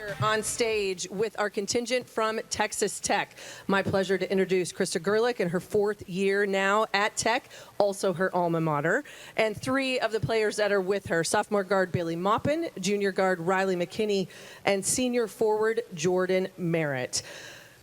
Here on stage with our contingent from Texas Tech. My pleasure to introduce Krista Gerlich in her 4th year now at Tech, also her alma mater, and 3 of the players that are with her: sophomore guard Bailey Maupin, junior guard Riley McKinney, and senior forward Jordan Merritt.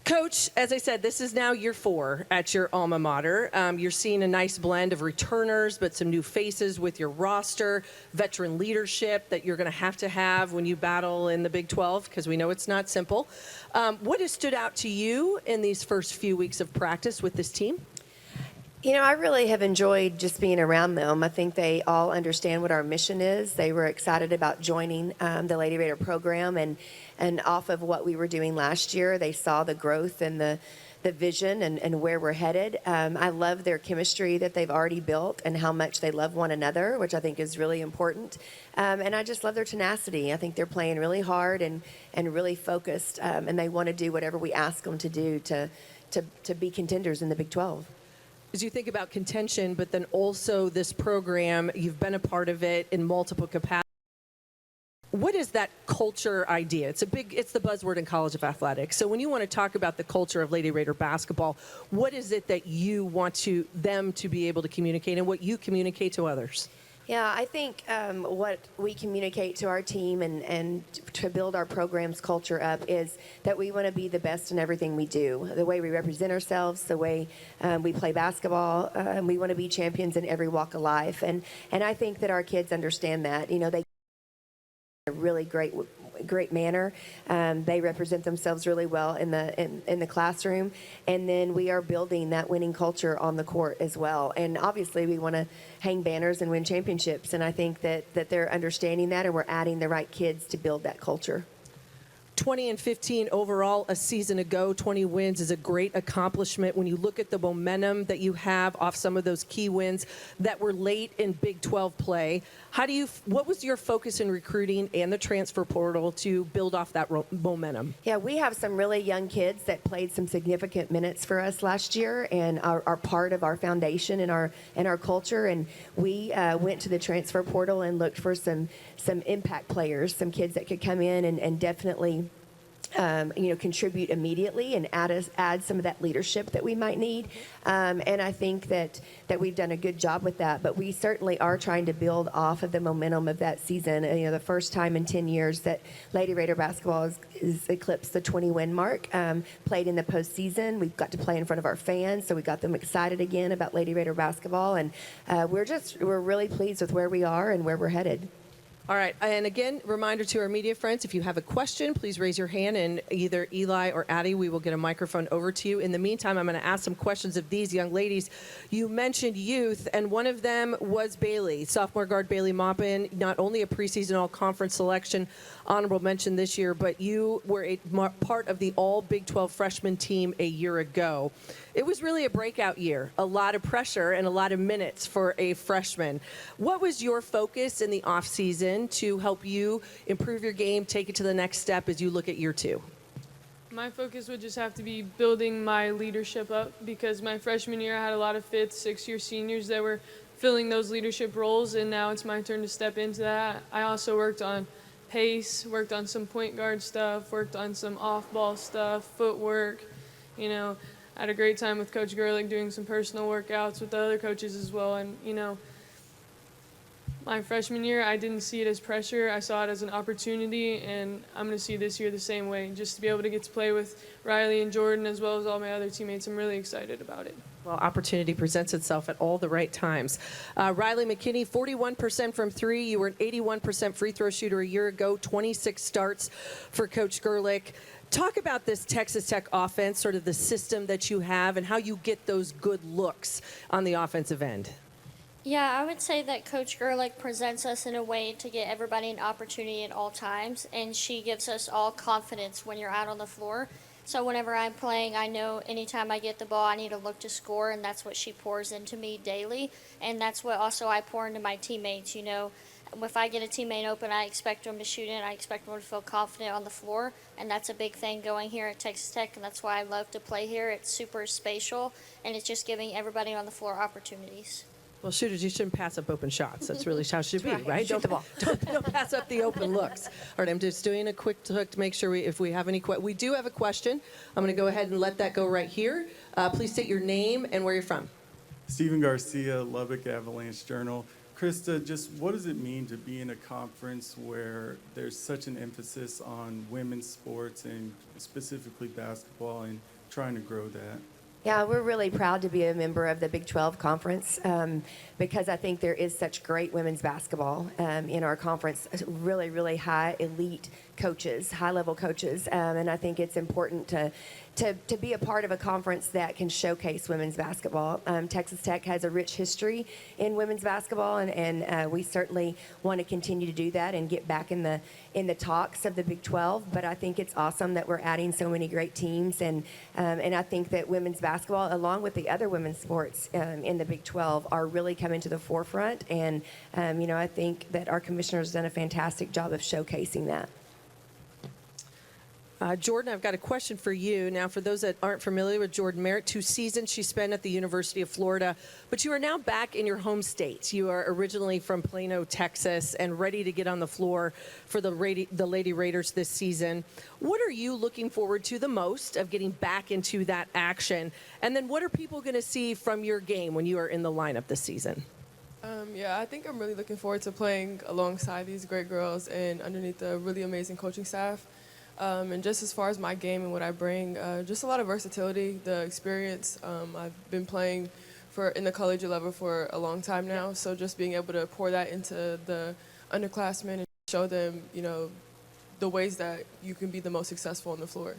Coach, as I said, this is now year 4 at your alma mater. You're seeing a nice blend of returners, but some new faces with your roster, veteran leadership that you're going to have when you battle in the Big 12, because we know it's not simple. What has stood out to you in these first few weeks of practice with this team? You know, I really have enjoyed just being around them. I think they all understand what our mission is. They were excited about joining the Lady Raider program, and off of what we were doing last year, they saw the growth and the vision and where we're headed. I love their chemistry that they've already built and how much they love one another, which I think is really important. And I just love their tenacity. I think they're playing really hard and really focused, and they want to do whatever we ask them to do to be contenders in the Big 12. As you think about contention, but then also this program, you've been a part of it in multiple capacities. What is that culture idea? It's the buzzword in college of athletics. So when you want to talk about the culture of Lady Raider basketball, what is it that you want them to be able to communicate, and what you communicate to others? Yeah, I think what we communicate to our team and to build our program's culture up is that we want to be the best in everything we do. The way we represent ourselves, the way we play basketball, we want to be champions in every walk of life. And I think that our kids understand that. You know, they a really great manner. They represent themselves really well in the classroom, and then we are building that winning culture on the court as well. And obviously, we want to hang banners and win championships. And I think that they're understanding that, and we're adding the right kids to build that culture. 20-15 overall a season ago. 20 wins is a great accomplishment when you look at the momentum that you have off some of those key wins that were late in Big 12 play. What was your focus in recruiting and the transfer portal to build off that momentum? Yeah, we have some really young kids that played some significant minutes for us last year and are part of our foundation and our culture. And we went to the transfer portal and looked for some impact players, some kids that could come in and definitely contribute immediately and add some of that leadership that we might need. And I think that we've done a good job with that. But we certainly are trying to build off of the momentum of that season. You know, the first time in 10 years that Lady Raider basketball has eclipsed the 20-win mark. Played in the postseason. We've got to play in front of our fans, so we got them excited again about Lady Raider basketball. And we're really pleased with where we are and where we're headed. All right, and again, reminder to our media friends, if you have a question, please raise your hand, and either Eli or Addie, we will get a microphone over to you. In the meantime, I'm going to ask some questions of these young ladies. You mentioned youth, and one of them was Bailey, sophomore guard Bailey Maupin, not only a preseason all-conference selection, honorable mention this year, but you were a part of the all Big 12 freshman team a year ago. It was really a breakout year, a lot of pressure and a lot of minutes for a freshman. What was your focus in the offseason to help you improve your game, take it to the next step as you look at year 2? My focus would just have to be building my leadership up, because my freshman year I had a lot of 5th, 6th-year seniors that were filling those leadership roles, and now it's my turn to step into that. I also worked on pace, worked on some point guard stuff, worked on some off-ball stuff, footwork. You know, I had a great time with Coach Gerlich doing some personal workouts with the other coaches as well. And, you know, my freshman year, I didn't see it as pressure. I saw it as an opportunity, and I'm going to see this year the same way. Just to be able to get to play with Riley and Jordan as well as all my other teammates, I'm really excited about it. Well, opportunity presents itself at all the right times. Riley McKinney, 41% from 3. You were an 81% free throw shooter a year ago, 26 starts for Coach Gerlich. Talk about this Texas Tech offense, sort of the system that you have and how you get those good looks on the offensive end. Yeah, I would say that Coach Gerlich presents us in a way to get everybody an opportunity at all times, and she gives us all confidence when you're out on the floor. So whenever I'm playing, I know anytime I get the ball, I need to look to score, and that's what she pours into me daily. And that's what also I pour into my teammates. You know, if I get a teammate open, I expect them to shoot it. I expect them to feel confident on the floor, and that's a big thing going here at Texas Tech, and that's why I love to play here. It's super spatial, and it's just giving everybody on the floor opportunities. Well, shooters, you shouldn't pass up open shots. That's really how it should be, right? Shoot the ball. Don't pass up the open looks. All right, I'm just doing a quick look to make sure if we have any questions. We do have a question. I'm going to go ahead and let that go right here. Please state your name and where you're from. Stephen Garcia, Lubbock Avalanche Journal. Krista, just what does it mean to be in a conference where there's such an emphasis on women's sports and specifically basketball and trying to grow that? Yeah, we're really proud to be a member of the Big 12 conference because I think there is such great women's basketball in our conference. Really, really high elite coaches, high-level coaches, and I think it's important to be a part of a conference that can showcase women's basketball. Texas Tech has a rich history in women's basketball, and we certainly want to continue to do that and get back in the talks of the Big 12. But I think it's awesome that we're adding so many great teams, and I think that women's basketball, along with the other women's sports in the Big 12, are really coming to the forefront. And I think that our commissioner has done a fantastic job of showcasing that. Jordan, I've got a question for you. Now, for those that aren't familiar with Jordan Merritt, 2 seasons she spent at the University of Florida, but you are now back in your home state. You are originally from Plano, Texas, and ready to get on the floor for the Lady Raiders this season. What are you looking forward to the most of getting back into that action? And then what are people going to see from your game when you are in the lineup this season? Yeah, I think I'm really looking forward to playing alongside these great girls and underneath a really amazing coaching staff. And just as far as my game and what I bring, just a lot of versatility, the experience. I've been playing in the collegiate level for a long time now, so just being able to pour that into the underclassmen and show them, the ways that you can be the most successful on the floor.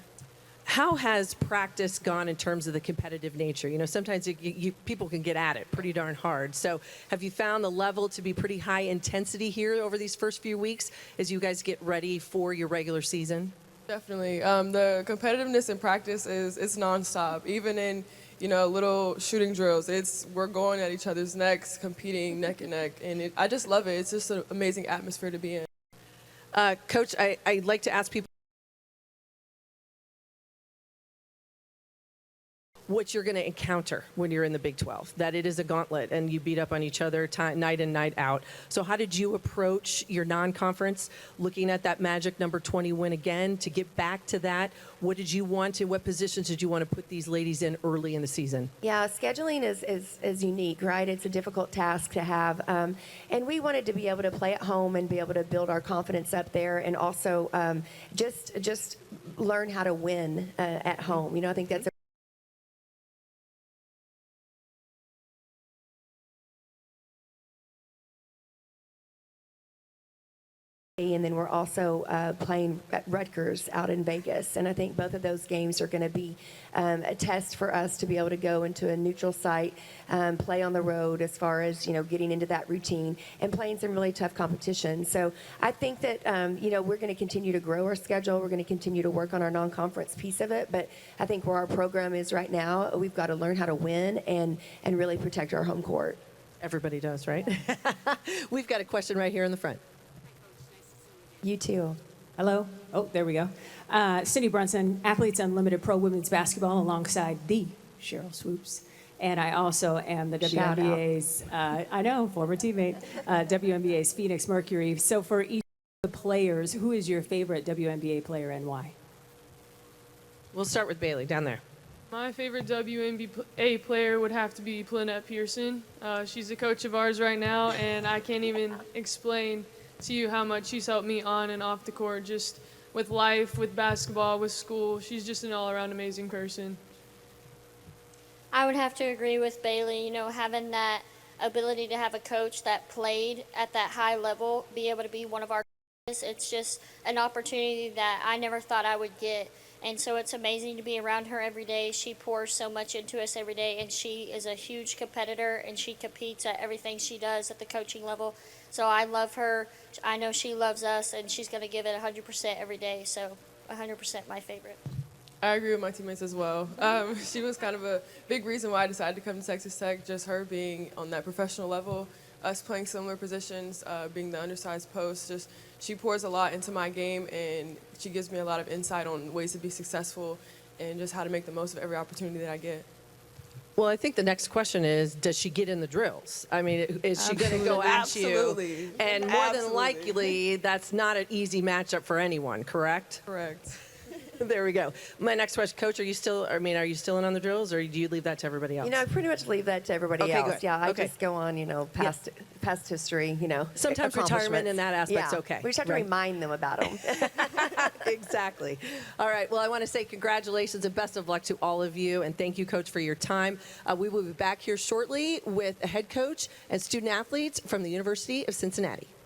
How has practice gone in terms of the competitive nature? Sometimes people can get at it pretty darn hard. So have you found the level to be pretty high intensity here over these first few weeks as you guys get ready for your regular season? Definitely. The competitiveness in practice it's nonstop. Even in, little shooting drills, we're going at each other's necks, competing neck and neck. And I just love it. It's just an amazing atmosphere to be in. Coach, I like to ask people what you're going to encounter when you're in the Big 12, that it is a gauntlet and you beat up on each other night in, night out. So how did you approach your non-conference, looking at that magic number 20 win again to get back to that? What did you want and what positions did you want to put these ladies in early in the season? Yeah, scheduling is unique, right? It's a difficult task to have. And we wanted to be able to play at home and be able to build our confidence up there and also just learn how to win at home. I think that's and then we're also playing at Rutgers out in Vegas. And I think both of those games are going to be a test for us to be able to go into a neutral site, play on the road as far as, getting into that routine and playing some really tough competition. So I think that, we're going to continue to grow our schedule. We're going to continue to work on our non-conference piece of it. But I think where our program is right now, we've got to learn how to win and really protect our home court. Everybody does, right? We've got a question right here in the front. You too. Hello. Oh, there we go. Cindy Brunson, Athletes Unlimited Pro Women's Basketball, alongside the Cheryl Swoops. And I also am the Shout WNBA's, former teammate, WNBA's Phoenix Mercury. So for each of the players, who is your favorite WNBA player and why? We'll start with Bailey down there. My favorite WNBA player would have to be Lynette Pearson. She's the coach of ours right now, and I can't even explain to you how much she's helped me on and off the court, just with life, with basketball, with school. She's just an all-around amazing person. I would have to agree with Bailey. Having that ability to have a coach that played at that high level, be able to be one of our coaches, it's just an opportunity that I never thought I would get. And so it's amazing to be around her every day. She pours so much into us every day, and she is a huge competitor, and she competes at everything she does at the coaching level. So I love her. I know she loves us, and she's going to give it 100% every day. So 100% my favorite. I agree with my teammates as well. She was kind of a big reason why I decided to come to Texas Tech, just her being on that professional level, us playing similar positions, being the undersized post. She pours a lot into my game, and she gives me a lot of insight on ways to be successful and just how to make the most of every opportunity that I get. Well, I think the next question is, does she get in the drills? I mean, is she going to go at Absolutely. you? And more than Absolutely. likely, that's not an easy matchup for anyone, correct? Correct. There we go. My next question, Coach, are you still in on the drills, or do you leave that to everybody else? I pretty much leave that to everybody Okay, else. good. Yeah, I Okay. just go on, past history, Sometimes retirement in that aspect's yeah. okay, We just have to right? remind them about them. Exactly. All right. Well, I want to say congratulations and best of luck to all of you. And thank you, Coach, for your time. We will be back here shortly with a head coach and student athletes from the University of Cincinnati.